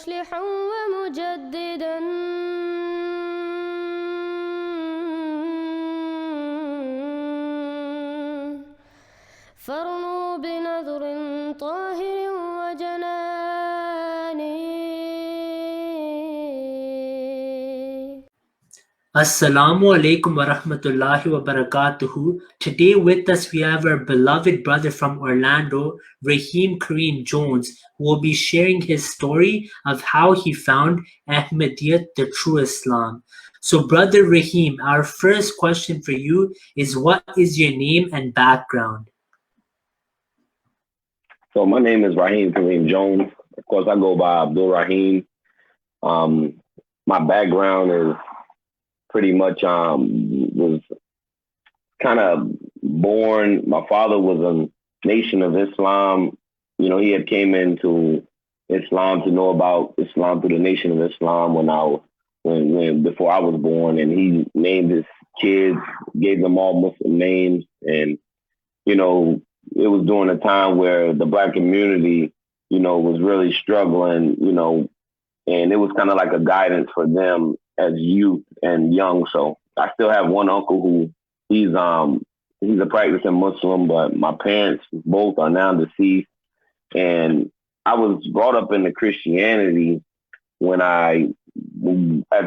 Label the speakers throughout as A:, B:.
A: مصلحا ومجددا فارنوا بنظر طاهر وجناني.
B: Assalamu Alaikum wa rahmatullahi wa barakatuhu. Today with us we have our beloved brother from Orlando, Raheem Kareem Jones, who will be sharing his story of how he found Ahmadiyya, the true Islam. So brother Raheem, our first question for you is, what is your name and background?
C: So my name is Raheem Kareem Jones. Of course, I go by Abdul Raheem. My background is pretty much was kind of born. My father was a nation of Islam. You know, he had came into Islam to know about Islam through the Nation of Islam when before I was born, and he named his kids, gave them all Muslim names, and you know, it was during a time where the Black community, you know, was really struggling, you know, and it was kind of like a guidance for them as youth and young. So I still have one uncle who he's a practicing Muslim, but my parents both are now deceased. And I was brought up into Christianity as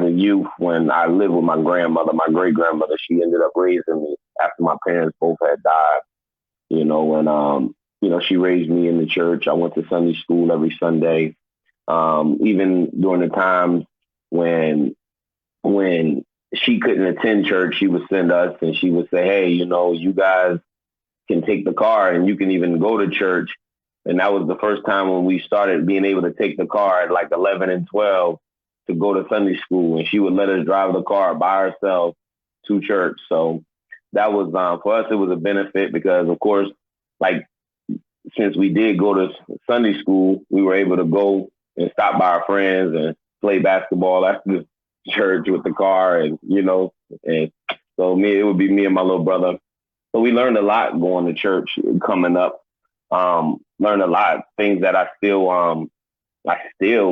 C: a youth, when I lived with my grandmother, my great grandmother. She ended up raising me after my parents both had died, you know, and you know, she raised me in the church. I went to Sunday school every Sunday. Even during the times when she couldn't attend church, she would send us and she would say, hey, you know, you guys can take the car and you can even go to church. And that was the first time when we started being able to take the car at like 11 and 12 to go to Sunday school. And she would let us drive the car by herself to church. So that was, for us, it was a benefit because, of course, like, since we did go to Sunday school, we were able to go and stop by our friends and play basketball after church with the car, and you know, and so it would be me and my little brother. So we learned a lot going to church coming up. Learned a lot, things that I still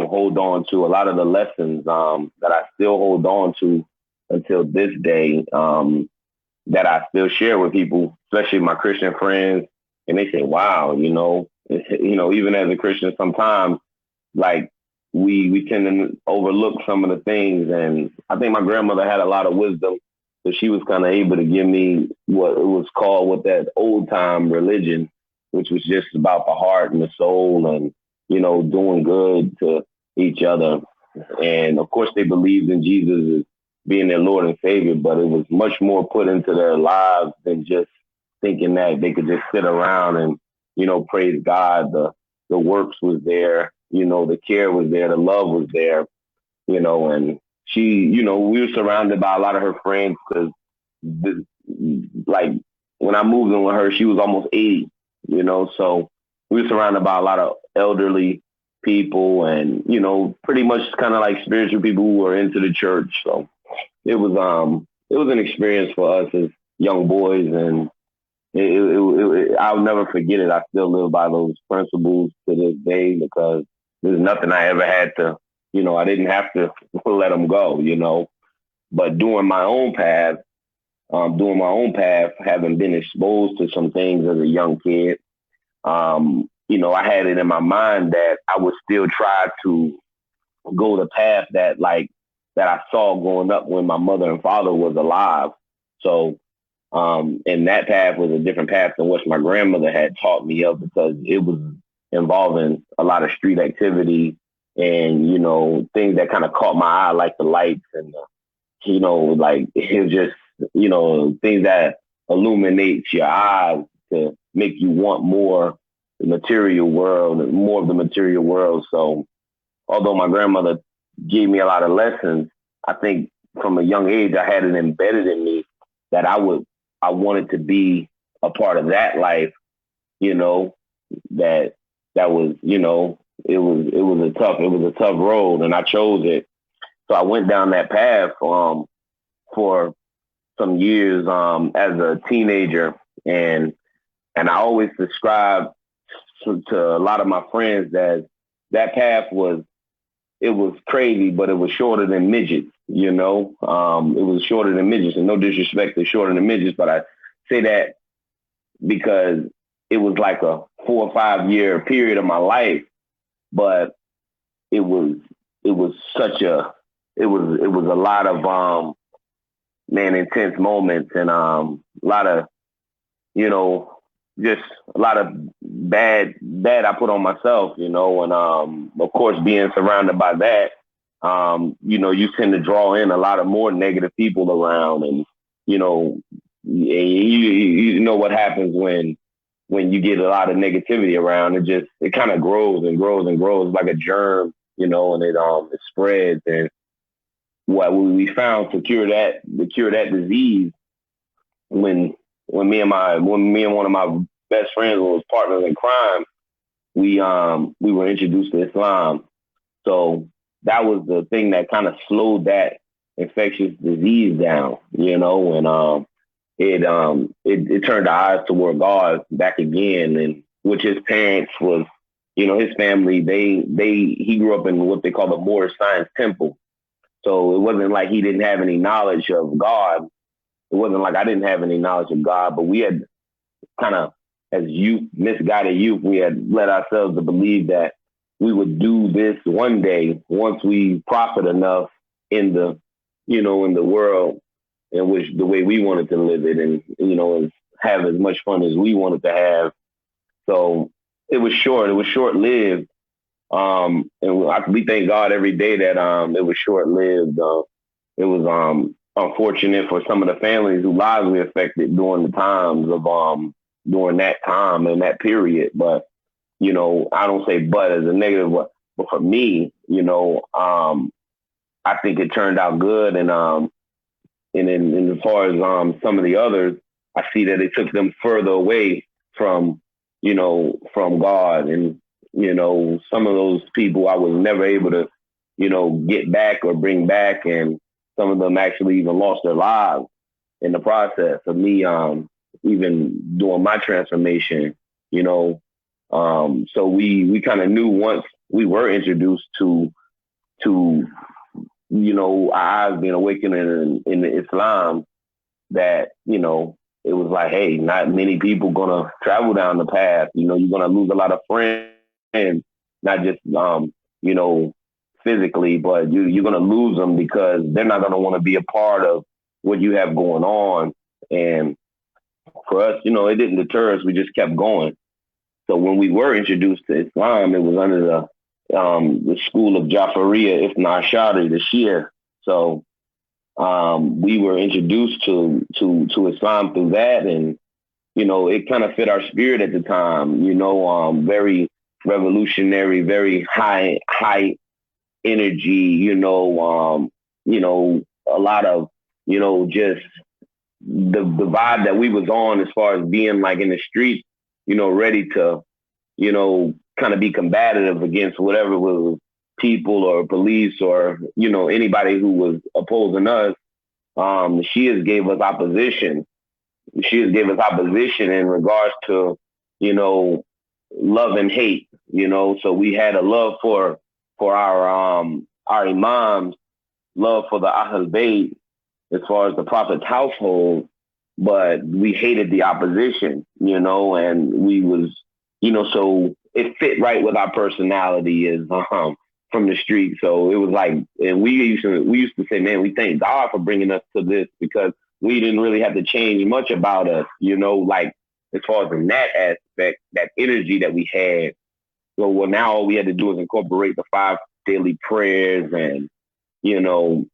C: hold on to. A lot of the lessons that I still hold on to until this day, that I still share with people, especially my Christian friends, and they say, "Wow, you know, even as a Christian, sometimes like." We tend to overlook some of the things. And I think my grandmother had a lot of wisdom. So she was kind of able to give me what it was called with that old time religion, which was just about the heart and the soul and, you know, doing good to each other. And of course they believed in Jesus as being their Lord and Savior, but it was much more put into their lives than just thinking that they could just sit around and, you know, praise God. The works was there. You know, the care was there, the love was there, you know, and she, you know, we were surrounded by a lot of her friends because, like, when I moved in with her, she was almost 80, you know, so we were surrounded by a lot of elderly people and, you know, pretty much kind of like spiritual people who were into the church. So it was an experience for us as young boys, and I'll never forget it. I still live by those principles to this day because there's nothing I ever had to, you know, I didn't have to let them go, you know. But doing my own path, having been exposed to some things as a young kid, you know, I had it in my mind that I would still try to go the path that I saw growing up when my mother and father was alive. So, and that path was a different path than what my grandmother had taught me of, because it was involving a lot of street activity and, you know, things that kind of caught my eye, like the lights and, you know, like it was just, you know, things that illuminates your eyes to make you want more the material world and more of the material world. So although my grandmother gave me a lot of lessons, I think from a young age, I had it embedded in me that I wanted to be a part of that life, you know, that was, you know, it was a tough road, and I chose it. So I went down that path for some years as a teenager, and I always described to a lot of my friends that path was it was crazy, but it was shorter than midgets, you know. It was shorter than midgets, and no disrespect to shorter than midgets, but I say that because it was like a 4 or 5 year period of my life, but it was such a it was a lot of intense moments, and a lot of, you know, just a lot of bad I put on myself, you know, and of course being surrounded by that, you know, you tend to draw in a lot of more negative people around, and you know, you know what happens when you get a lot of negativity around. It kind of grows and grows and grows like a germ, you know, and it spreads. And what we found to cure that disease, when me and one of my best friends was partners in crime, we were introduced to Islam. So that was the thing that kind of slowed that infectious disease down, you know, and it turned our eyes toward God back again, and which his parents was, you know, his family, he grew up in what they call the Moorish Science Temple. So it wasn't like he didn't have any knowledge of God. It wasn't like I didn't have any knowledge of God, but we had kind of, as youth, misguided youth, we had led ourselves to believe that we would do this one day once we profit enough in the, you know, in the world in which the way we wanted to live it, and, you know, have as much fun as we wanted to have. So it was short-lived. And we thank God every day that it was short-lived. It was unfortunate for some of the families whose lives we affected during the times of during that time and that period. But, you know, I don't say but as a negative, but for me, you know, I think it turned out good. And as far as some of the others, I see that it took them further away from, you know, from God. And, you know, some of those people I was never able to, you know, get back or bring back. And some of them actually even lost their lives in the process of me even doing my transformation, you know. So we kind of knew once we were introduced to, you know, our eyes being awakened in Islam, that, you know, it was like, hey, not many people gonna travel down the path. You know, you're gonna lose a lot of friends, not just you know, physically, but you're gonna lose them because they're not gonna want to be a part of what you have going on. And for us, you know, it didn't deter us. We just kept going. So when we were introduced to Islam, it was under the school of Jafariya Ibn Ashari, the Shia. So we were introduced to Islam through that, and, you know, it kind of fit our spirit at the time. You know, very revolutionary, very high energy. You know, a lot of, you know, just the vibe that we was on as far as being like in the streets, you know, ready to, you know, kind of be combative against whatever was people or police or, you know, anybody who was opposing us. The Shias gave us opposition. The Shias gave us opposition in regards to, you know, love and hate, you know. So we had a love for our imams, love for the Ahl Bayt as far as the Prophet's household, but we hated the opposition, you know, and we was, you know, so it fit right with our personality as from the street. So it was like, and we used to say, man, we thank God for bringing us to this, because we didn't really have to change much about us, you know, like as far as in that aspect, that energy that we had. So well, now all we had to do is incorporate the 5 daily prayers and, you know,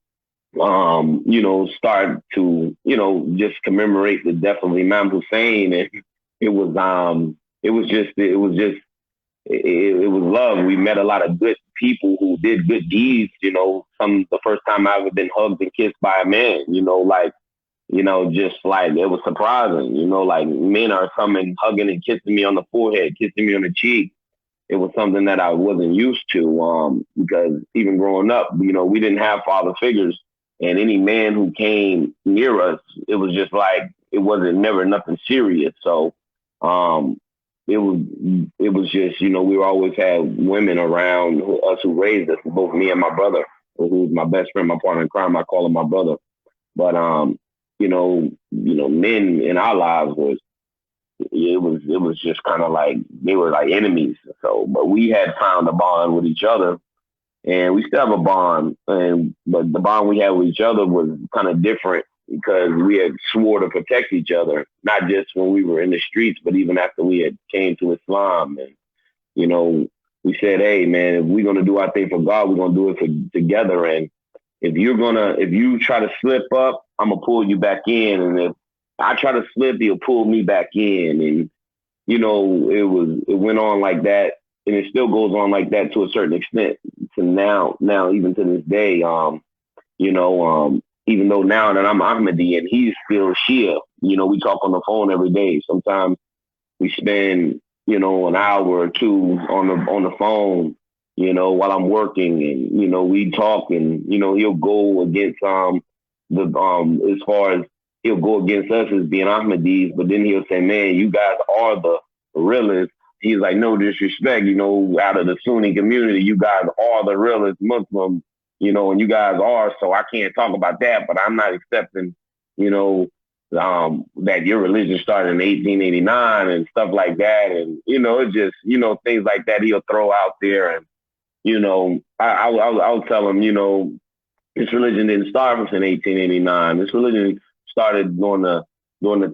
C: start to, you know, just commemorate the death of Imam Hussein. And it was love. We met a lot of good people who did good deeds, you know. The first time I ever been hugged and kissed by a man, you know, like, you know, just like, it was surprising, you know, like men are coming, hugging and kissing me on the forehead, kissing me on the cheek. It was something that I wasn't used to, because even growing up, you know, we didn't have father figures, and any man who came near us, it was just like, it wasn't never nothing serious. So, it was just, you know, we always had women around us who raised us, both me and my brother, who's my best friend, my partner in crime. I call him my brother. But men in our lives it was just kind of like they were like enemies. So, but we had found a bond with each other, and we still have a bond. But the bond we had with each other was kind of different because we had swore to protect each other, not just when we were in the streets, but even after we had came to Islam. And you know, we said, hey man, if we're gonna do our thing for God, we're gonna do it together. And if you try to slip up, I'm gonna pull you back in, and if I try to slip, he'll pull me back in. And you know, it went on like that, and it still goes on like that to a certain extent to now even to this day. Even though now that I'm Ahmadi and he's still Shia, you know, we talk on the phone every day. Sometimes we spend, you know, an hour or two on the phone, you know, while I'm working, and you know, we talk, and you know, he'll go against as far as he'll go against us as being Ahmadis, but then he'll say, man, you guys are the realest. He's like, no disrespect, you know, out of the Sunni community, you guys are the realest Muslims, you know, and you guys are, so I can't talk about that, but I'm not accepting, you know, that your religion started in 1889 and stuff like that. And, you know, it just, you know, things like that he'll throw out there. And, you know, I'll tell him, you know, this religion didn't start in 1889. This religion started during the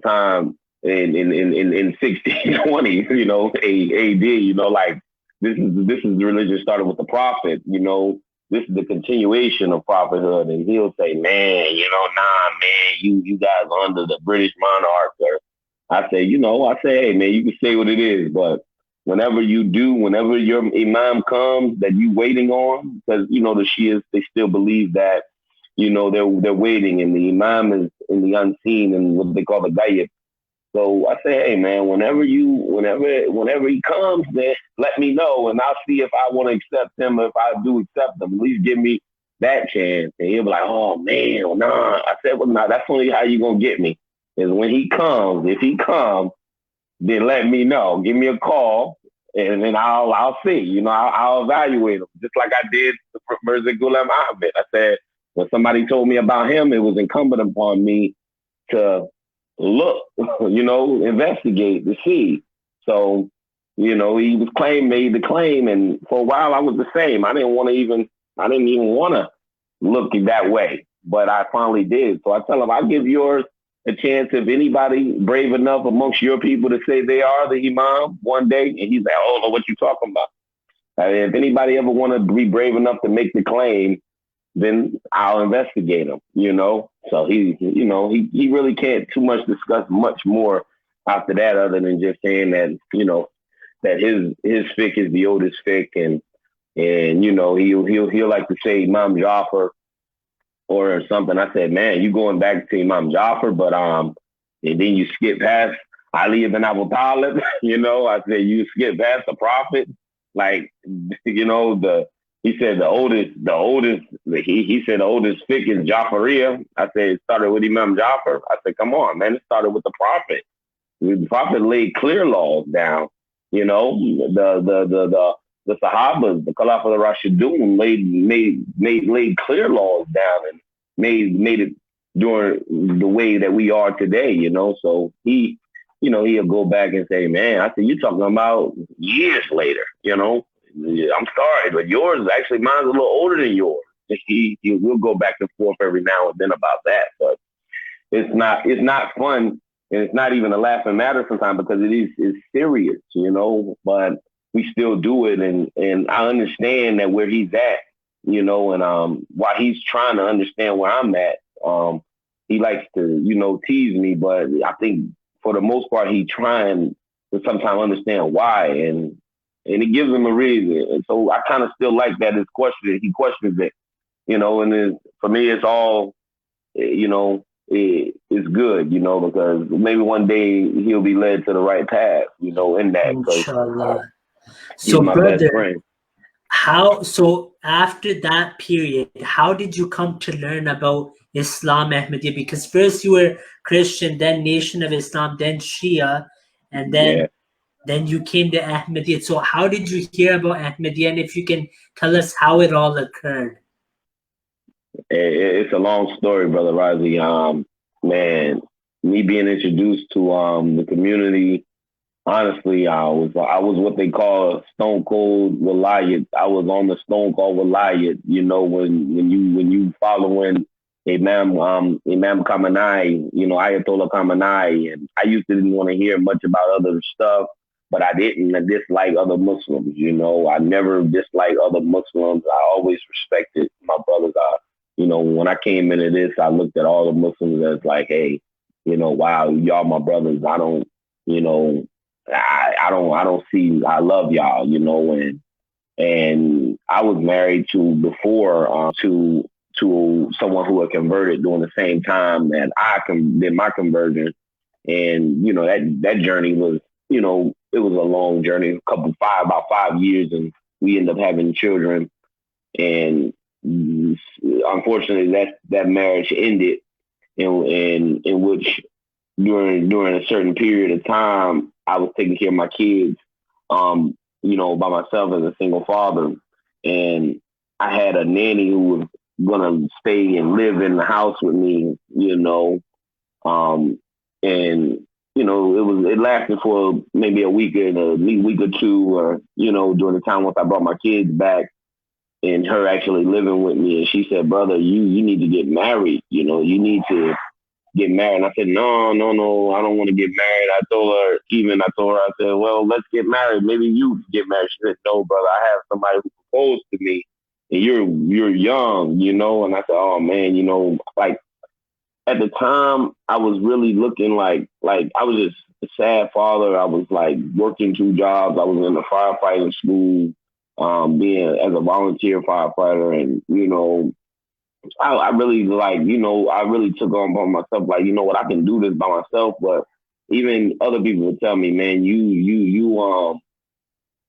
C: time in 1620, you know, AD, you know, like this is the religion started with the prophet, you know, this is the continuation of prophethood. And he'll say, man, you know, nah, man, you guys are under the British monarch. Or I say, hey, man, you can say what it is, but whenever your imam comes that you waiting on, because, you know, the Shias, they still believe that, you know, they're waiting, and the imam is in the unseen and what they call the ghaib. So I say, hey man, whenever he comes, then let me know, and I'll see if I want to accept him. If I do accept him, at least give me that chance. And he'll be like, oh man, well, nah. I said, well, nah, that's only how you gonna get me is when he comes. If he comes, then let me know. Give me a call, and then I'll see. You know, I'll evaluate him just like I did for Mirza Ghulam Ahmed. I said when somebody told me about him, it was incumbent upon me to look, you know, investigate to see. So, you know, he made the claim, and for a while I was the same. I didn't even want to look that way, but I finally did. So I tell him, I'll give yours a chance if anybody brave enough amongst your people to say they are the imam one day. And he's like, oh, no, what you talking about? If anybody ever want to be brave enough to make the claim, then I'll investigate him, you know? So he really can't too much discuss much more after that, other than just saying that, you know, that his fiqh is the oldest fiqh, and you know, he'll like to say Imam Jafar or something. I said, man, you going back to Imam Jafar, but and then you skip past Ali ibn Abu Talib, you know? I said, you skip past the prophet, like, you know, he said the oldest, he said the oldest fiqh is Jafariya. I said it started with Imam Jafar. I said, come on, man, it started with the prophet. The prophet laid clear laws down. You know, the Sahabas, the Caliph of the Rashidun laid clear laws down and made it during the way that we are today, you know. So he'll go back and say, man, I said, you're talking about years later, you know. I'm sorry, but yours, actually, mine's a little older than yours. We'll go back and forth every now and then about that, but it's not fun, and it's not even a laughing matter sometimes, because it's serious, you know. But we still do it, and I understand that where he's at, you know, and while he's trying to understand where I'm at, he likes to, you know, tease me, but I think for the most part, he's trying to sometimes understand why, and it gives him a reason. And so I kind of still like that he questions it, you know, and for me, it's all, you know, it's good, you know, because maybe one day he'll be led to the right path, you know, in that.
B: Inshallah. So brother, so after that period, how did you come to learn about Islam, Ahmadiyya? Because first you were Christian, then Nation of Islam, then Shia, and then Then you came to Ahmadiyya. So how did you hear about Ahmadiyya? And if you can tell us how it all occurred.
C: It's a long story, brother Razi. Man, me being introduced to the community. Honestly, I was what they call stone cold Wilayat. I was on the stone cold Wilayat. You know, when you following Imam Khamenei, you know, Ayatollah Khamenei, and I used to didn't want to hear much about other stuff, but I didn't dislike other Muslims. You know, I never disliked other Muslims. I always respected my brothers. You know, when I came into this, I looked at all the Muslims as like, hey, you know, wow, y'all my brothers. I don't, you know, I don't see I love y'all, you know, and I was married to before to someone who had converted during the same time that did my conversion, and you know that journey was, you know, it was a long journey, about 5 years, and we ended up having children, and unfortunately that marriage ended in which during a certain period of time, I was taking care of my kids, you know, by myself as a single father, and I had a nanny who was gonna stay and live in the house with me, you know, and you know it lasted for maybe a week or two, or you know, during the time once I brought my kids back and her actually living with me, and she said, "Brother, you need to get married. You know, you need to." Get married. And I said, no, no, no, I don't want to get married. I told her, I said, well, let's get married. Maybe you can get married. She said, no, brother, I have somebody who proposed to me and you're young, you know? And I said, oh man, you know, like at the time I was really looking like I was just a sad father. I was like working 2 jobs. I was in the firefighting school, being as a volunteer firefighter, and, you know, I really like, you know, I really took on by myself, like, you know what, I can do this by myself. But even other people would tell me, man, you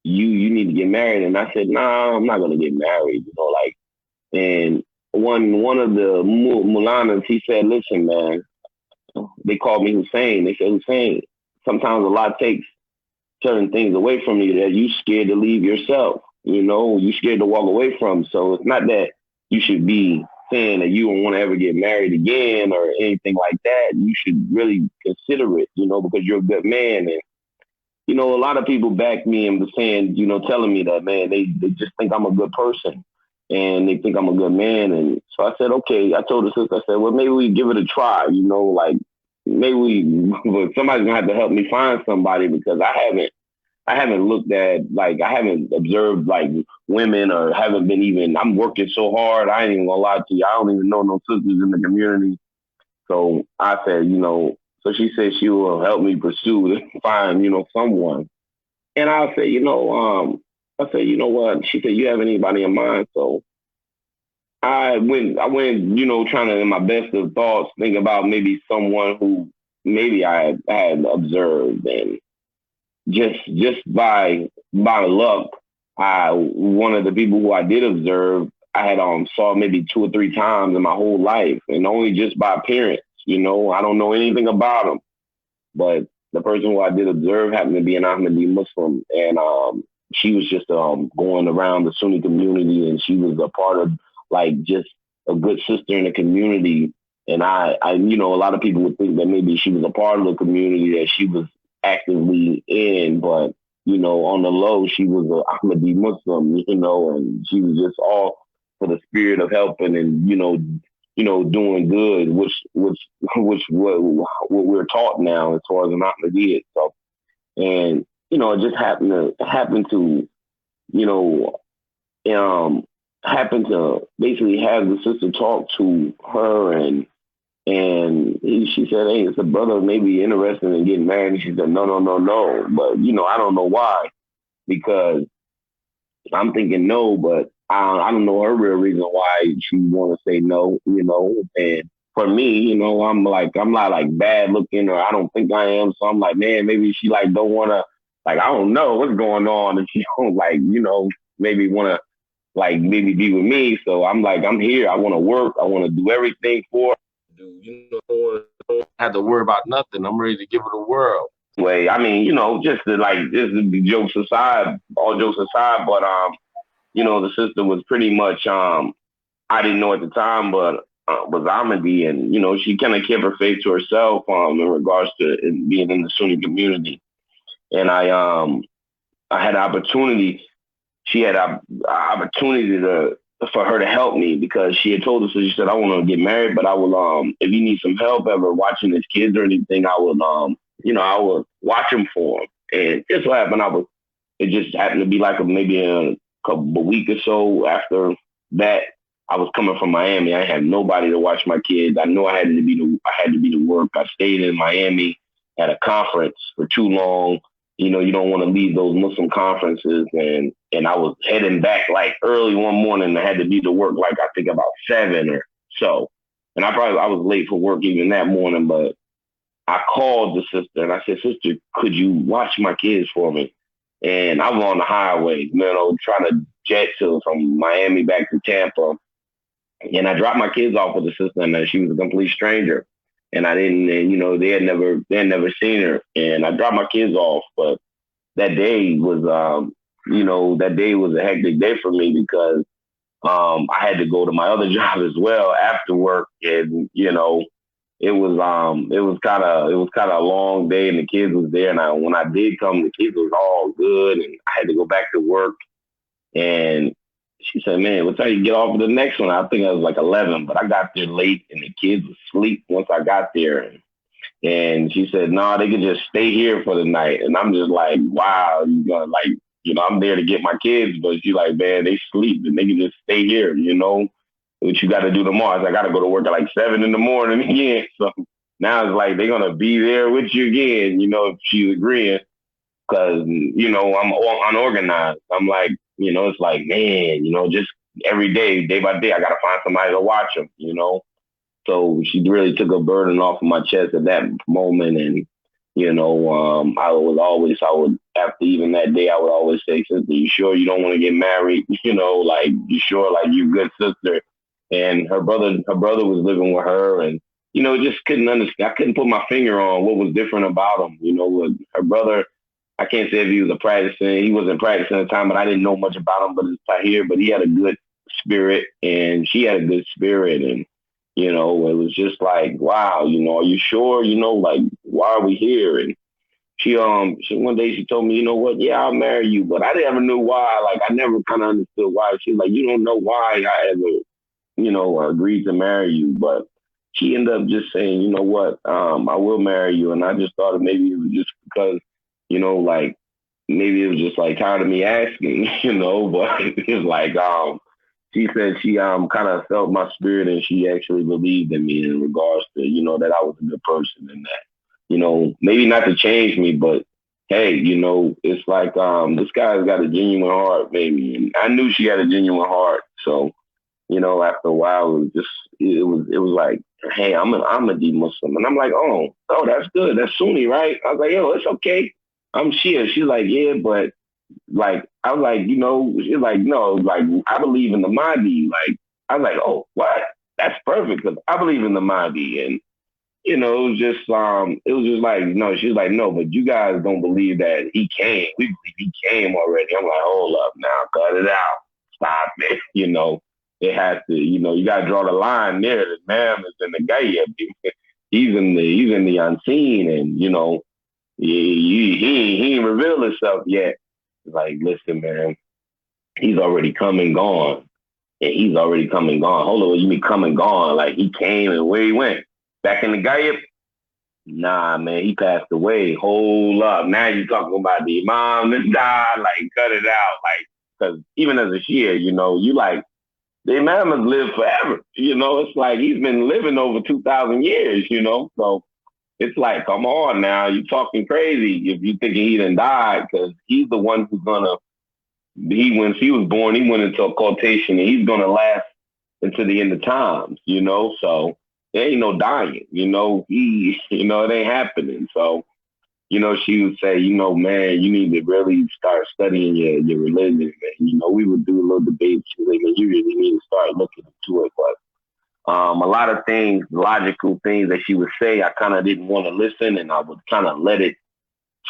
C: need to get married. And I said, nah, I'm not gonna get married, you know, like. And one of the Mulanas, he said, listen, man, they called me Hussein. They said, Hussein, sometimes a lot takes certain things away from you that you scared to leave yourself. You know, you scared to walk away from. So it's not that you should be saying that you don't want to ever get married again or anything like that. You should really consider it, you know, because you're a good man. And, you know, a lot of people back me and were saying, you know, telling me that, man, they just think I'm a good person and they think I'm a good man. And so I said, okay, I told the sister, I said, well, maybe we give it a try, you know, like maybe somebody's gonna have to help me find somebody, because I haven't looked at, like, I haven't observed like women, or haven't been even, I'm working so hard. I ain't even gonna lie to you. I don't even know no sisters in the community. So I said, you know, so she said she will help me pursue to find, you know, someone. And I said, I said, you know what? She said, you have anybody in mind? So I went, you know, trying to, in my best of thoughts, think about maybe someone who maybe I had observed, and just by luck, I one of the people who I did observe, I had saw maybe 2 or 3 times in my whole life, and only just by appearance. You know, I don't know anything about them, but the person who I did observe happened to be an Ahmadi Muslim, and she was just going around the Sunni community, and she was a part of, like, just a good sister in the community. And you know, a lot of people would think that maybe she was a part of the community that she was actively in, but you know, on the low, she was an Ahmadi Muslim, you know, and she was just all for the spirit of helping and, doing good, which what we're taught now as far as an Ahmadiyya. So, and you know, it just happened to, you know, happened to basically have the sister talk to her, and she said, hey, it's a brother maybe interested in getting married. And she said, no, no, no, no. But, you know, I don't know why, because I'm thinking no, but I don't know her real reason why she want to say no, you know. And for me, you know, I'm not like bad looking, or I don't think I am. So I'm like, man, maybe she like don't want to, like, I don't know what's going on. And she don't, like, you know, maybe want to, like, maybe be with me. So I'm like, I'm here. I want to work. I want to do everything for her. You know, I don't have to worry about nothing. I'm ready to give her the world. way. I mean, just to, like, just the jokes aside, all jokes aside, but the sister was pretty much I didn't know at the time, but was Ahmadi, and she kind of kept her faith to herself in regards to it being in the Sunni community. And I had opportunity. She had a opportunity to for her to help me because she had told us. So she said, "I want to get married, but I will if you need some help ever watching his kids or anything, I will I will watch them for him." And just so happened, it just happened to be like maybe a week or so after that. I was coming from Miami. I had nobody to watch my kids. I knew I had to be to work. I stayed in Miami at a conference for too long. You don't want to leave those Muslim conferences, and I was heading back like early one morning. I had to be to work like I think about 7 or so, and I was late for work even that morning. But I called the sister and I said, "Sister, could you watch my kids for me?" And I was on the highway, trying to jet from Miami back to Tampa, and I dropped my kids off with the sister, and she was a complete stranger. And I didn't, and, they had never seen her. And I dropped my kids off, but that day was, that day was a hectic day for me because I had to go to my other job as well after work, and it was kind of a long day, and the kids was there, and when I did come, the kids was all good, and I had to go back to work, and she said, "Man, what time you get off of the next one?" I think I was like 11, but I got there late, and the kids was asleep once I got there, and she said, "No, they can just stay here for the night." And I'm just like, "Wow, you gonna like, I'm there to get my kids," but she's like, "Man, they sleep and they can just stay here, what you got to do tomorrow." I got to go to work at like 7 in the morning again. So now it's like they're gonna be there with you again, if she's agreeing, because I'm unorganized. I'm like, it's like, man, just every day by day, I got to find somebody to watch them. So she really took a burden off of my chest at that moment. And, I would, after even that day, I would always say, "Sister, you sure you don't want to get married?" Like, you sure, like, you good sister. And her brother was living with her, and, just couldn't understand. I couldn't put my finger on what was different about him. With her brother, I can't say if he was he wasn't practicing at the time, but I didn't know much about him, but it's Tahir, but he had a good spirit and she had a good spirit. And, it was just like, wow, are you sure, like, why are we here? And she one day she told me, "You know what? Yeah, I'll marry you." But I never knew why. Like, I never kind of understood why. She's like, "You don't know why I ever, agreed to marry you." But she ended up just saying, "You know what? I will marry you." And I just thought maybe it was just because, like, maybe it was just like tired of me asking, but it was like, she said she kind of felt my spirit and she actually believed in me in regards to, that I was a good person and that, maybe not to change me, but hey, it's like this guy's got a genuine heart, maybe. And I knew she had a genuine heart. So, after a while it was like, "Hey, I'm an Ahmadi Muslim." And I'm like, "Oh, that's good. That's Sunni, right?" I was like, "Yo, it's okay. I'm Shia." She's like, "Yeah, but like," I was like, she's like, "No, like, I believe in the Mahdi." Like, I was like, "Oh, what? That's perfect because I believe in the Mahdi." And, it was just like, no, she's like, "No, but you guys don't believe that he came. We believe he came already." I'm like, "Hold up now, cut it out. Stop it." It has to, you got to draw the line there. The man is in the Gaia. He's in the unseen, and, he ain't revealed himself yet. Like, listen, man, he's already come and gone. And he's already come and gone. Hold on, what you mean come and gone? Like, he came and where he went? Back in the Gaia? Nah, man, he passed away. Hold up. Now you talking about the Imam that died. Like, cut it out. Like, because even as a Shia, you like, the Imam has lived forever. It's like he's been living over 2,000 years, So it's like, come on now, you talking crazy if you thinking he didn't die, because he's the one who's gonna. When he was born, he went into a cultation, and he's gonna last into the end of times. So there ain't no dying. It ain't happening. So she would say, "Man, you need to really start studying your religion." And, we would do a little debate. She was like, "Man, you really need to start looking into it." But a lot of things, logical things that she would say, I kind of didn't want to listen, and I would kind of let it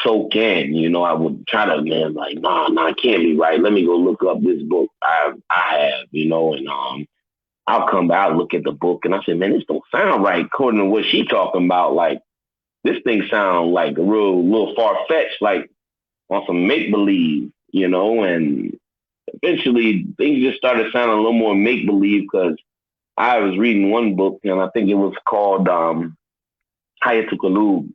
C: soak in. You know, I would try to, man, like, nah, it can't be right. Let me go look up this book I have, you know, and I'll come back, I'll look at the book, and I said, man, this don't sound right according to what she talking about. Like, this thing sound like a little far fetched, like on some make believe, you know. And eventually, things just started sounding a little more make believe because I was reading one book, and I think it was called Hayatul Qulub,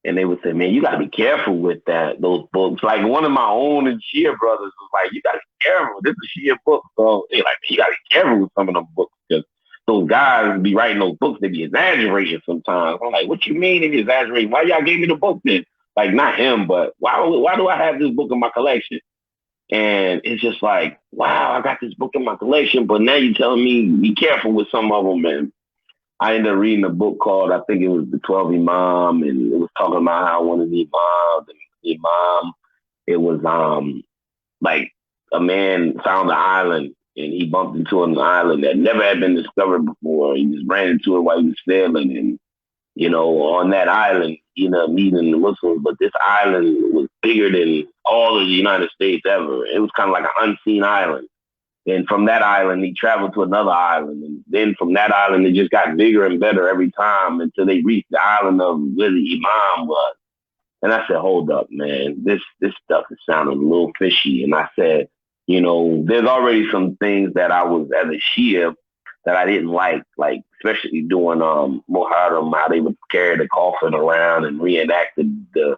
C: and they would say, man, you got to be careful with those books. Like one of my own and Shia brothers was like, you got to be careful. This is a Shia book. So they like, you got to be careful with some of them books because those guys be writing those books. They be exaggerating sometimes. I'm like, what you mean they be exaggerating? Why y'all gave me the book then? Like not him, but why do I have this book in my collection? And it's just like, wow, I got this book in my collection, but now you're telling me be careful with some of them. And I ended up reading a book called, I think it was The 12 Imam, and it was talking about how one of the imams, it was like a man found an island and he bumped into an island that never had been discovered before. He just ran into it while he was sailing, and you know, on that island, he ended up meeting the Muslims, but this island was bigger than all of the United States ever. It was kind of like an unseen island. And from that island, he traveled to another island. And then from that island, it just got bigger and better every time until they reached the island of where the Imam was. And I said, hold up, man, this stuff is sounding a little fishy. And I said, you know, there's already some things that I was, as a Shia, that I didn't like especially doing Muharram, how they would carry the coffin around and reenact the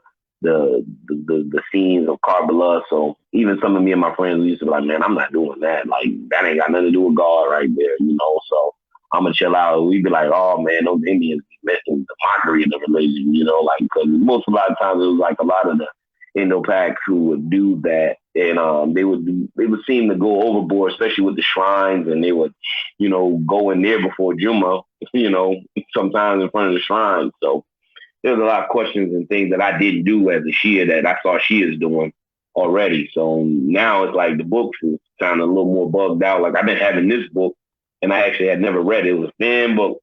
C: scenes of Karbala. So even some of me and my friends used to be like, man, I'm not doing that. Like that ain't got nothing to do with God right there, you know. So I'm gonna chill out. We'd be like, oh man, those Indians be messing the mockery of the religion, you know, like because most a lot of times it was like a lot of the Indo-Pacs who would do that, and they would seem to go overboard, especially with the shrines, and they would, you know, go in there before Juma, you know, sometimes in front of the shrines. So there's a lot of questions and things that I didn't do as a Shia that I saw Shias doing already. So now it's like the books is kind of a little more bugged out. Like I've been having this book, and I actually had never read it. It was a thin book.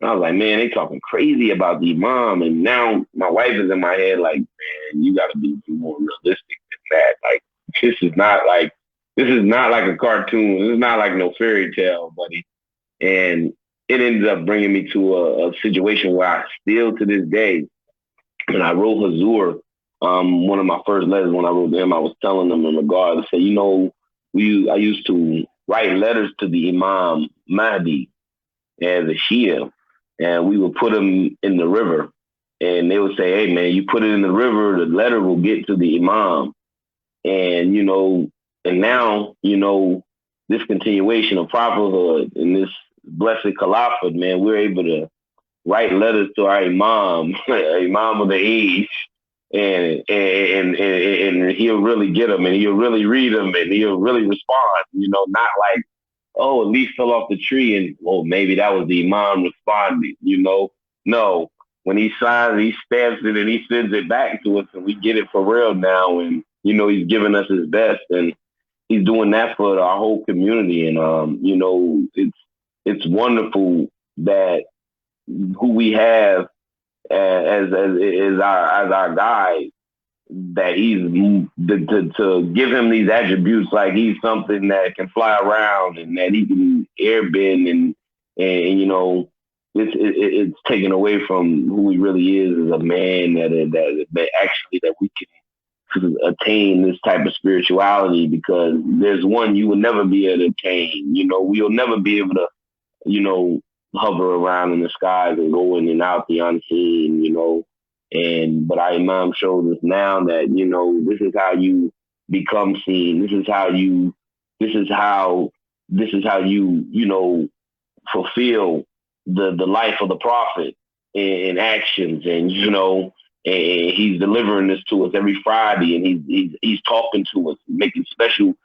C: And I was like, man, they talking crazy about the Imam. And now my wife is in my head like, man, you got to be more realistic than that. Like, this is not like a cartoon. This is not like no fairy tale, buddy. And it ended up bringing me to a situation where I still to this day, when I wrote Hazur, one of my first letters when I wrote to him, I was telling them in regard to say, you know, I used to write letters to the Imam Mahdi as a Shia, and we would put them in the river, and they would say, hey man, you put it in the river, the letter will get to the Imam. And, you know, and now, you know, this continuation of prophethood and this blessed caliphate, man, we're able to write letters to our Imam, Imam of the age, and he'll really get them, and he'll really read them, and he'll really respond, you know, not like, oh, a leaf fell off the tree and, oh, maybe that was the Imam responding, you know. No, when he signs, he stamps it and he sends it back to us, and we get it for real now. And, you know, he's giving us his best, and he's doing that for our whole community. And, you know, it's wonderful that who we have as our guide, that he's to give him these attributes, like he's something that can fly around and that he can airbend, and you know, it's taken away from who he really is as a man, that actually that we can attain this type of spirituality, because there's one you will never be able to attain. You know, we'll never be able to, you know, hover around in the skies and go in and out the unseen, you know. But our Imam shows us now that, you know, this is how you become seen. This is how you, you know, fulfill the life of the prophet in actions. And, you know, and he's delivering this to us every Friday, and he's talking to us, making special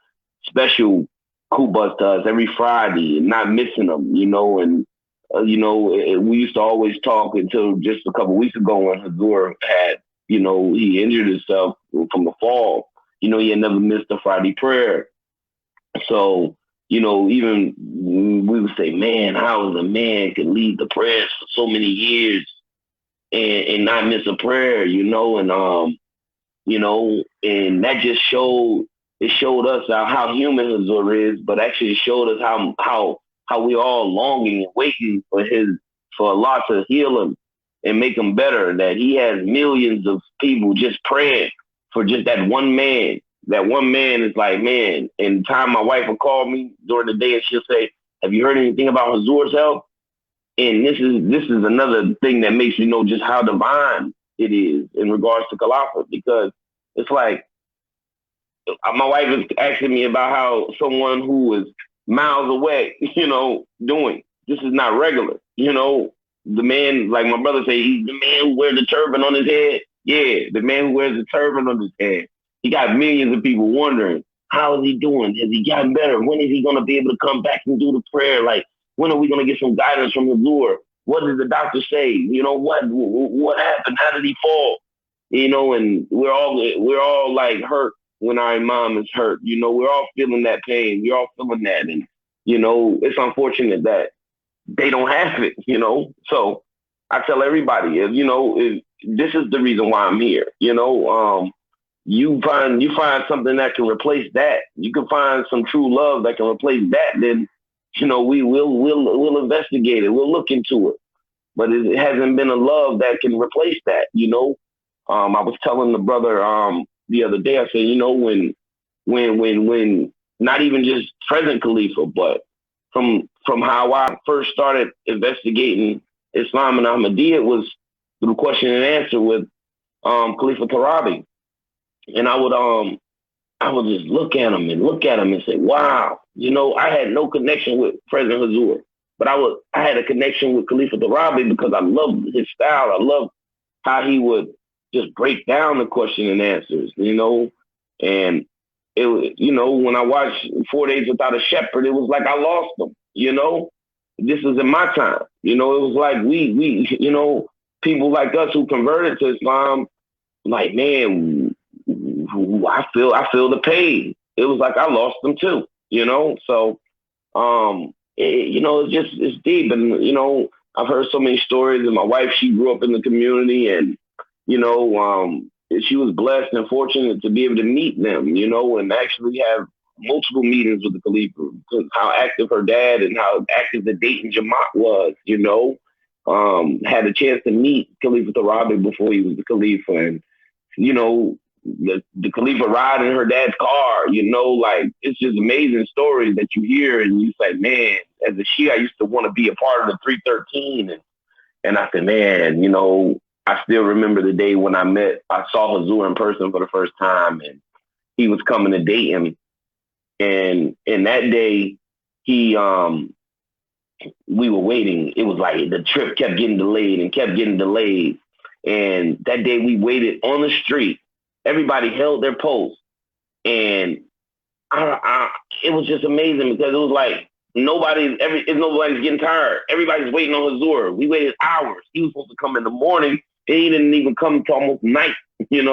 C: kubas to us every Friday and not missing them, you know. And you know, we used to always talk until just a couple of weeks ago when Hazur had, you know, he injured himself from the fall. You know, he had never missed a Friday prayer. So, you know, even we would say, man, how is a man can lead the prayers for so many years and not miss a prayer, you know? And and that just showed us how human Hazur is, but actually showed us how we all longing and waiting for Allah to heal him and make him better. That he has millions of people just praying for just that one man. That one man is like, man. And the time my wife will call me during the day and she'll say, "Have you heard anything about Hazur's health?" And this is another thing that makes me know just how divine it is in regards to Khilafah, because it's like my wife is asking me about how someone who is miles away, doing. This is not regular. The man, like my brother say, he's the man who wears the turban on his head. Yeah, the man who wears the turban on his head. He got millions of people wondering, how is he doing? Has he gotten better? When is he going to be able to come back and do the prayer? Like, when are we going to get some guidance from the Lord? What did the doctor say? What happened? How did he fall? And we're all like hurt when our imam is hurt. We're all feeling that pain. We're all feeling that. And, it's unfortunate that they don't have it, So I tell everybody, if this is the reason why I'm here, you find something that can replace that. You can find some true love that can replace that. Then, we'll investigate it. We'll look into it. But it hasn't been a love that can replace that, I was telling the brother the other day, I said, when not even just present Khalifa, but from how I first started investigating Islam and Ahmadiyya, it was through question and answer with Khalifa Tarabi. And I would just look at him and say, wow, I had no connection with President Hazur, but I had a connection with Khalifa Tarabi because I loved his style. I loved how he would just break down the question and answers, and it, when I watched 4 Days Without a Shepherd, it was like I lost them, this was in my time, it was like we, people like us who converted to Islam, like, man, I feel the pain. It was like I lost them too, so, it's deep. And, I've heard so many stories, and my wife, she grew up in the community, and, she was blessed and fortunate to be able to meet them, and actually have multiple meetings with the Khalifa, because how active her dad and how active the Dayton Jamaat was, had a chance to meet Khalifa Tarabi before he was the Khalifa, and, the Khalifa ride in her dad's car, like, it's just amazing stories that you hear, and you say, man, as a Shia, I used to want to be a part of the 313, and I said, man, I still remember the day when I saw Hazur in person for the first time, and he was coming to Dayton, and that day, we were waiting. It was like the trip kept getting delayed, and that day we waited on the street. Everybody held their post, and it was just amazing because it was like nobody's getting tired. Everybody's waiting on Hazur. We waited hours. He was supposed to come in the morning, and he didn't even come until almost night. And we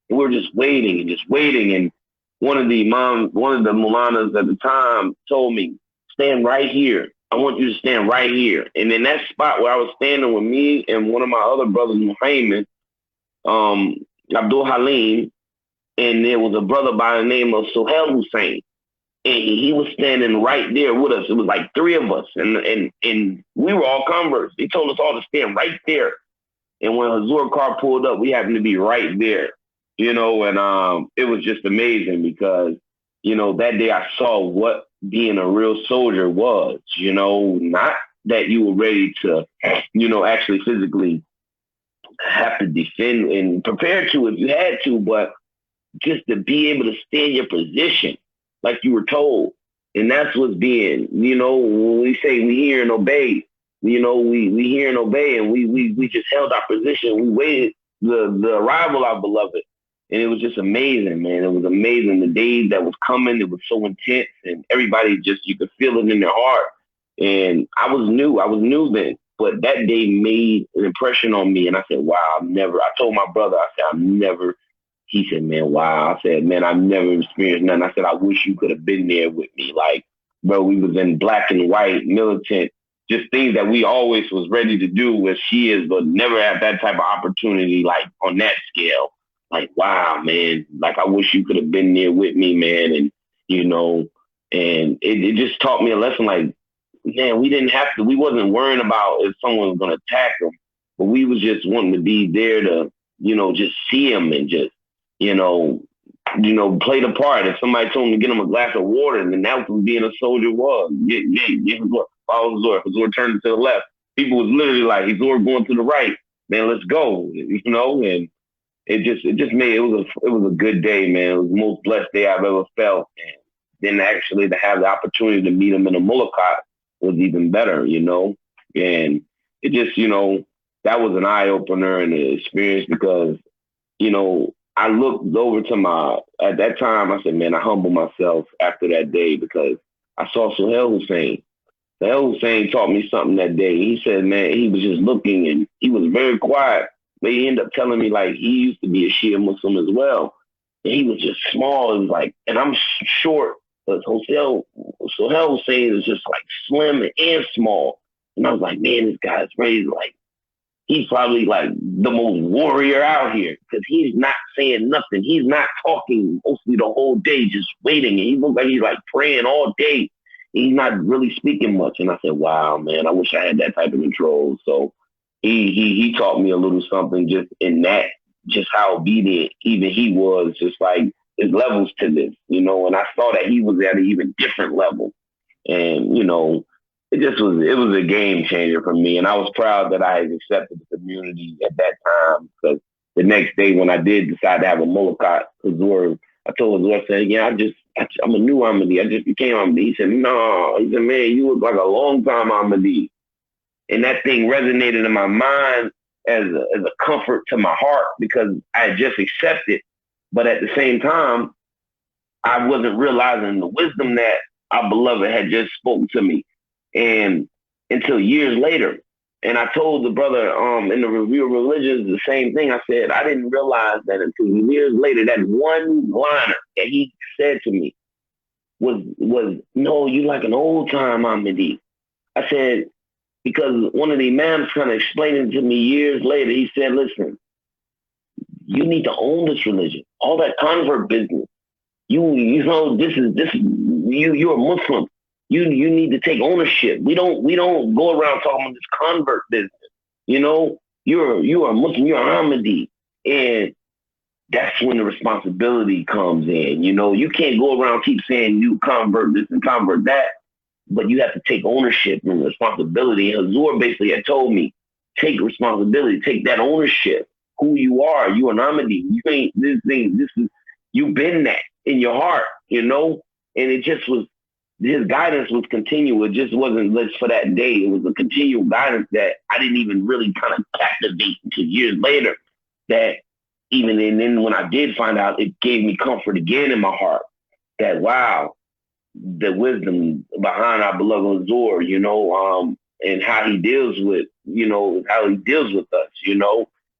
C: were just waiting. And one of the Mulanas at the time told me, "Stand right here. I want you to stand right here." And in that spot where I was standing with me and one of my other brothers, Muhammad, Abdul Halim, and there was a brother by the name of Sohail Hussein, and he was standing right there with us. It was like three of us, and we were all converts. He told us all to stand right there. And when Hazur car pulled up, we happened to be right there, and it was just amazing because, that day I saw what being a real soldier was, not that you were ready to, actually physically have to defend and prepare to if you had to, but just to be able to stay in your position like you were told. And that's what's being, when we say we hear and obey, we hear and obey, and we just held our position. We waited the arrival of our beloved. And it was just amazing, man. It was amazing. The days that was coming, it was so intense, and everybody just, you could feel it in their heart. And I was new then. But that day made an impression on me. And I said, wow, I told my brother, I said, he said, man, wow. I said, man, I've never experienced nothing. I said, I wish you could have been there with me. Like, bro, we was in black and white, militant, just things that we always was ready to do as Shias, but never had that type of opportunity, like on that scale. like, wow, man, like I wish you could have been there with me, man. And, you know, and it just taught me a lesson like, man, we wasn't worrying about if someone was going to attack him, but we was just wanting to be there to, just see him and just, you know, play the part. If somebody told him to get him a glass of water, then that was being a soldier was. Get follow Hazor. Hazor turned to the left. People was literally like, Hazor going to the right. Man, let's go. And it just made it was a good day, man. It was the most blessed day I've ever felt. And then actually to have the opportunity to meet him in a Mulakat was even better, And it just, that was an eye opener and an experience because, I looked over to at that time, I said, man, I humbled myself after that day because I saw Sohail Hussein. Sohail Hussein taught me something that day. He said, man, he was just looking and he was very quiet. But he ended up telling me, like, he used to be a Shia Muslim as well. And he was just small. It was like, and I'm short, but Sohail Hussein is just like slim and small. And I was like, man, this guy's raised like, he's probably like the most warrior out here because he's not saying nothing. He's not talking mostly the whole day, just waiting. And he looks like he's like praying all day. He's not really speaking much. And I said, wow, man, I wish I had that type of control. So he taught me a little something just in that, just how obedient even he was, just like there's levels to this, and I saw that he was at an even different level. And, it was a game changer for me. And I was proud that I had accepted the community at that time because the next day when I did decide to have a Molokat, I told Hazor, I said, yeah, I'm a new Ahmadi. I just became Ahmadi. He said, no. He said, man, you look like a long time Ahmadi. And that thing resonated in my mind as a comfort to my heart because I had just accepted. But at the same time, I wasn't realizing the wisdom that our beloved had just spoken to me. And until years later, and I told the brother in the review of religions the same thing. I said, I didn't realize that until years later, that one liner that he said to me was no, you like an old time Ahmadi. I said, because one of the imams kind of explained it to me years later. He said, listen, you need to own this religion. All that convert business. You're a Muslim. You need to take ownership. We don't go around talking about this convert business. You're a Muslim, you're Ahmadi. And that's when the responsibility comes in. You can't go around keep saying you convert this and convert that, but you have to take ownership and responsibility. And Hazor basically had told me, take responsibility, take that ownership. Who you are, you an Ahmadi. You ain't this thing, you've been that in your heart, and it just was, his guidance was continual. It just wasn't just for that day. It was a continual guidance that I didn't even really kind of captivate until years later. That even and then when I did find out, it gave me comfort again in my heart. That wow, the wisdom behind our beloved Hazor, and how he deals with, us,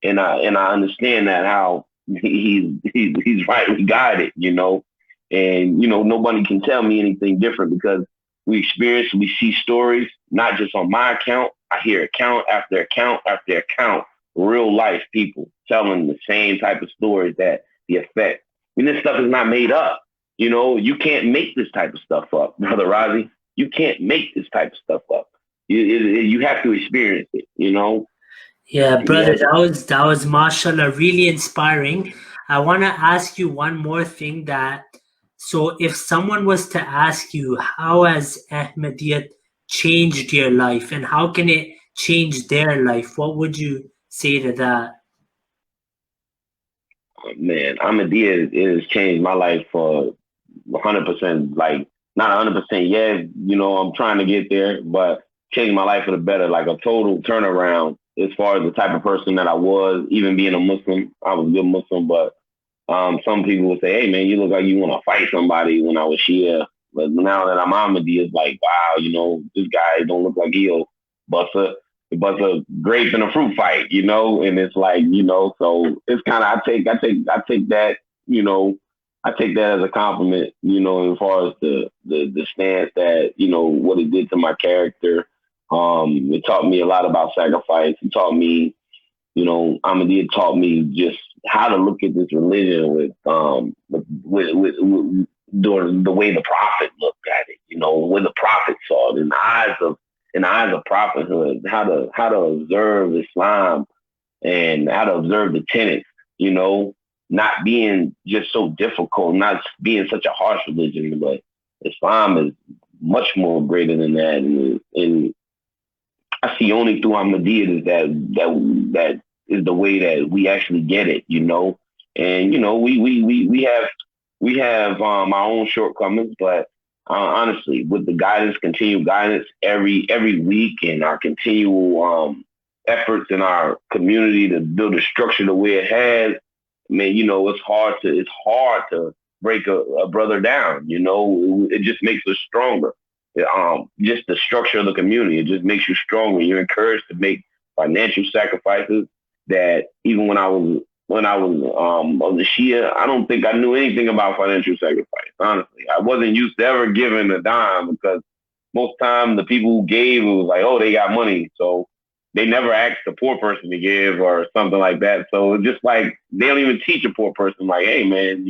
C: and I understand that how he's rightly guided, and, nobody can tell me anything different because we see stories, not just on my account. I hear account after account after account, real life people telling the same type of stories that the effect. This stuff is not made up. You can't make this type of stuff up, Brother Razi. You can't make this type of stuff up. You have to experience it,
B: Yeah, brother, that was mashallah really inspiring. I want to ask you one more thing so if someone was to ask you how has Ahmadiyya changed your life and how can it change their life, what would you say to that?
C: Man, Ahmadiyya has changed my life for 100%, like not 100% yet, I'm trying to get there, but changed my life for the better, like a total turnaround as far as the type of person that I was, even being a Muslim. I was a good Muslim, but some people would say, hey, man, you look like you want to fight somebody when I was Shia. But now that I'm Ahmadi, it's like, wow, this guy don't look like he'll bust a grape in a fruit fight, and it's like, so it's kind of, I take that, I take that as a compliment, as far as the stance that, what it did to my character. It taught me a lot about sacrifice. It taught me, Ahmadiyya taught me just how to look at this religion with during the way the prophet looked at it, where the prophet saw it in the eyes of prophethood, how to observe Islam and how to observe the tenets, not being just so difficult, not being such a harsh religion, but Islam is much more greater than that. And I see only through Ahmadiyya that is the way that we actually get it, And we have our own shortcomings, but honestly, with the continued guidance every week, and our continual efforts in our community to build a structure the way it has, man, it's hard to break a brother down. It just makes us stronger. Just the structure of the community, it just makes you stronger. You're encouraged to make financial sacrifices that even when I was of the Shia, I don't think I knew anything about financial sacrifice. Honestly, I wasn't used to ever giving a dime, because most time the people who gave, it was like, oh, they got money, so they never asked a poor person to give or something like that. So it's just like they don't even teach a poor person, like, hey man,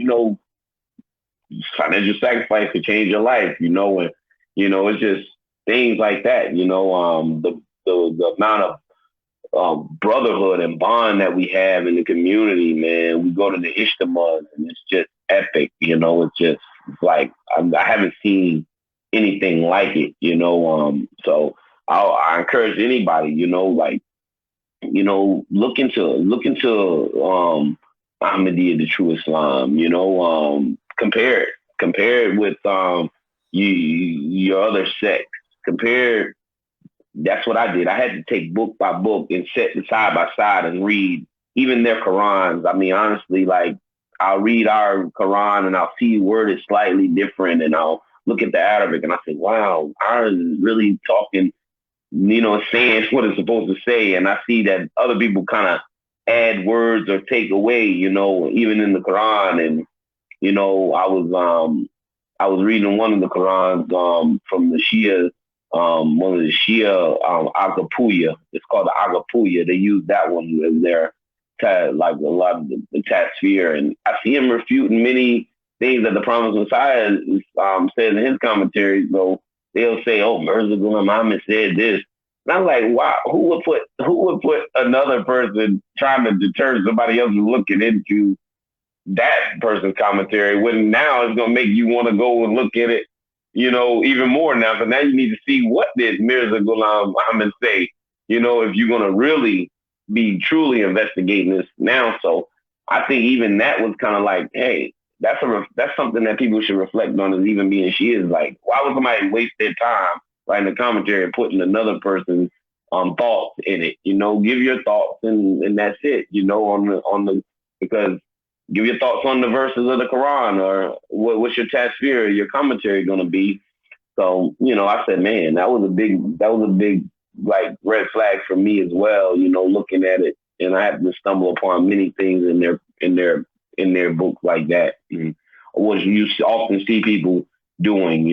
C: financial sacrifice could change your life, and it's just things like that. The amount of brotherhood and bond that we have in the community, man. We go to the Ishtamah and it's just epic, it's like I haven't seen anything like it, so I encourage anybody, look into Ahmadiyya, the true Islam, compare it with your other sects, compare. That's what I did. I had to take book by book and set it side by side and read even their Qurans. I mean, honestly, like, I'll read our Quran and I'll see worded slightly different, and I'll look at the Arabic and I think, wow, ours is really talking, saying what it's supposed to say. And I see that other people kind of add words or take away, even in the Quran. And, I was reading one of the Qurans from the Shia, one of the Shia Agapuya. It's called the Agapuya. They use that one in their like a lot of the Tatsphere, and I see him refuting many things that the Promised Messiah says in his commentaries. So they'll say, "Oh, Mirza Ghulam Muhammad said this," and I'm like, "Wow, who would put another person trying to deter somebody else from looking into that person's commentary, when now it's gonna make you want to go and look at it, even more now. So now you need to see, what did Mirza Ghulam Muhammad say, if you're gonna really be truly investigating this now." So I think even that was kind of like, hey, that's something that people should reflect on, is even being Shias. Like, why would somebody waste their time writing a commentary and putting another person's thoughts in it? Give your thoughts, and that's it. Because give your thoughts on the verses of the Quran, or what's your tafsir, your commentary going to be. So, I said, man, that was a big like red flag for me as well, looking at it. And I had to stumble upon many things in their book like that. And what you often see people doing,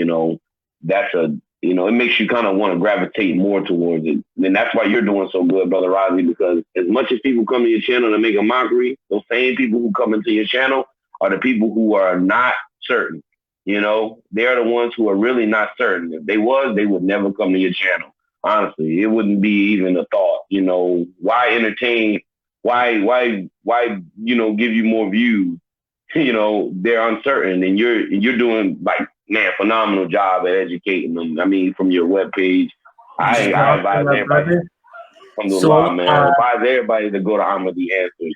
C: that's it makes you kind of want to gravitate more towards it. And that's why you're doing so good, Brother Razi, because as much as people come to your channel to make a mockery, those same people who come into your channel are the people who are not certain. They are the ones who are really not certain. If they would never come to your channel. Honestly, it wouldn't be even a thought. Why entertain? Why give you more views? They're uncertain, and you're doing, like, man, phenomenal job at educating them. I mean, from your webpage, I advise everybody.
B: So,
C: man. I advise everybody to go to Ahmadi Answers,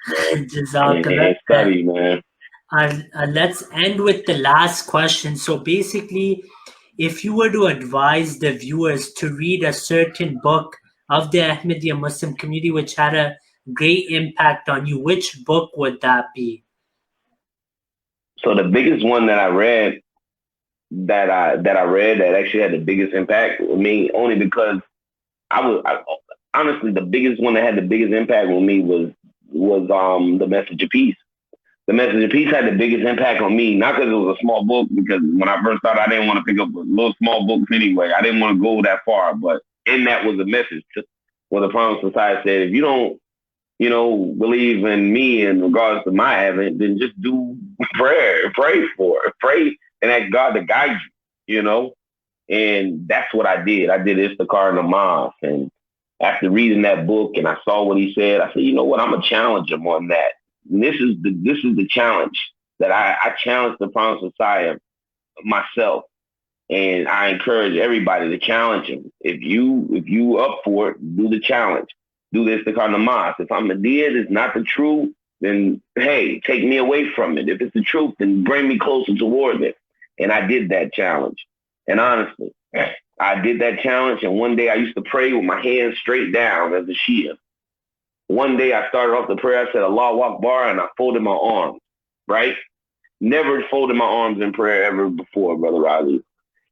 C: man, and study, man.
B: Let's end with the last question. So basically, if you were to advise the viewers to read a certain book of the Ahmadiyya Muslim community which had a great impact on you, which book would that be?
C: So the biggest one that I read that actually had the biggest impact with me, only because honestly, the biggest one that had the biggest impact with me was The Message of Peace. The Message of Peace had the biggest impact on me, not because it was a small book, because when I first started, I didn't want to pick up little small books anyway. I didn't want to go that far, but in that was a message where the Promised Messiah said, if you believe in me in regards to my advent, then just do prayer, pray and ask God to guide you. And that's what I did. I did Istakar in the mosque. And after reading that book and I saw what he said, I said, you know what, I'm gonna challenge him on that. And this is the challenge that I challenge the Promised Messiah myself. And I encourage everybody to challenge him. If you up for it, do the challenge. Do this to call namaz. If Ahmadiyya is not the truth, then hey, take me away from it. If it's the truth, then bring me closer toward it. And I did that challenge. And honestly, I did that challenge. And one day I used to pray with my hands straight down as a Shia. One day I started off the prayer. I said Allahu Akbar, and I folded my arms. Right? Never folded my arms in prayer ever before, Brother Ali.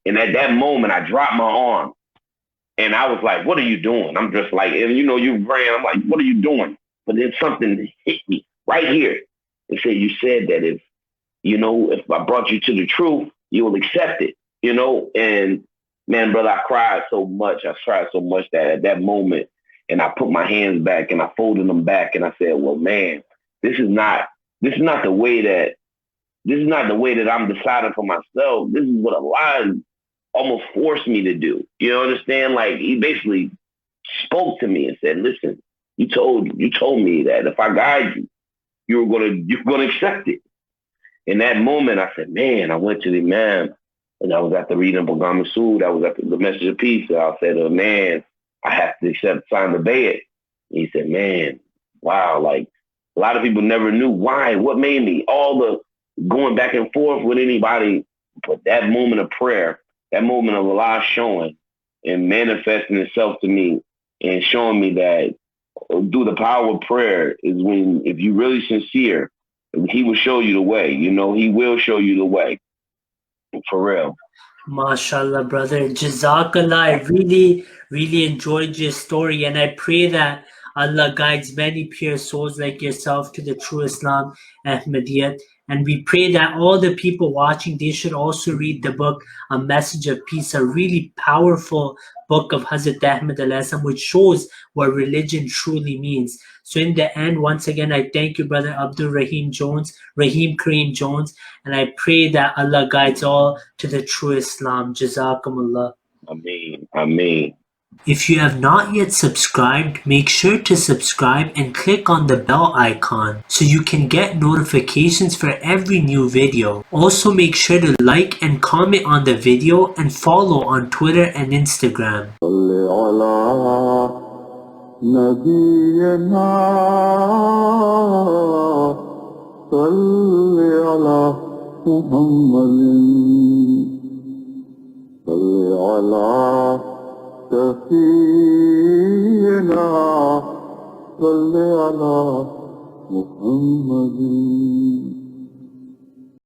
C: And at that moment, I dropped my arm. And I was like, what are you doing? I'm just like, and you praying. I'm like, what are you doing? But then something hit me right here. It said, you said that if I brought you to the truth, you will accept it, And man, brother, I cried so much. I cried so much that at that moment, and I put my hands back and I folded them back. And I said, well, man, this is not the way that I'm deciding for myself. This is what Allah almost forced me to do. You understand? Like he basically spoke to me and said, listen, you told me that if I guide you, you're gonna accept it. In that moment, I said, man, I went to the Imam and I was at the reading of Bagam Masood. I was at the Message of Peace. And I said, man, I have to sign the bayat. And he said, man, wow, like a lot of people never knew why, what made me, all the going back and forth with anybody, but that moment of prayer, that moment of Allah showing and manifesting itself to me and showing me that through the power of prayer is when, if you're really sincere, he will show you the way. He will show you the way. For real.
B: MashaAllah, brother. Jazakallah. I really, really enjoyed your story, and I pray that Allah guides many pure souls like yourself to the true Islam, Ahmadiyya. And we pray that all the people watching, they should also read the book, A Message of Peace, a really powerful book of Hazrat Ahmad al-Asam, which shows what religion truly means. So in the end, once again, I thank you, brother Abdul Raheem Kareem Jones, and I pray that Allah guides all to the true Islam. Jazakumullah.
C: Ameen.
B: If you have not yet subscribed, make sure to subscribe and click on the bell icon so you can get notifications for every new video. Also make sure to like and comment on the video and follow on Twitter and Instagram.
D: سفينا صل على محمد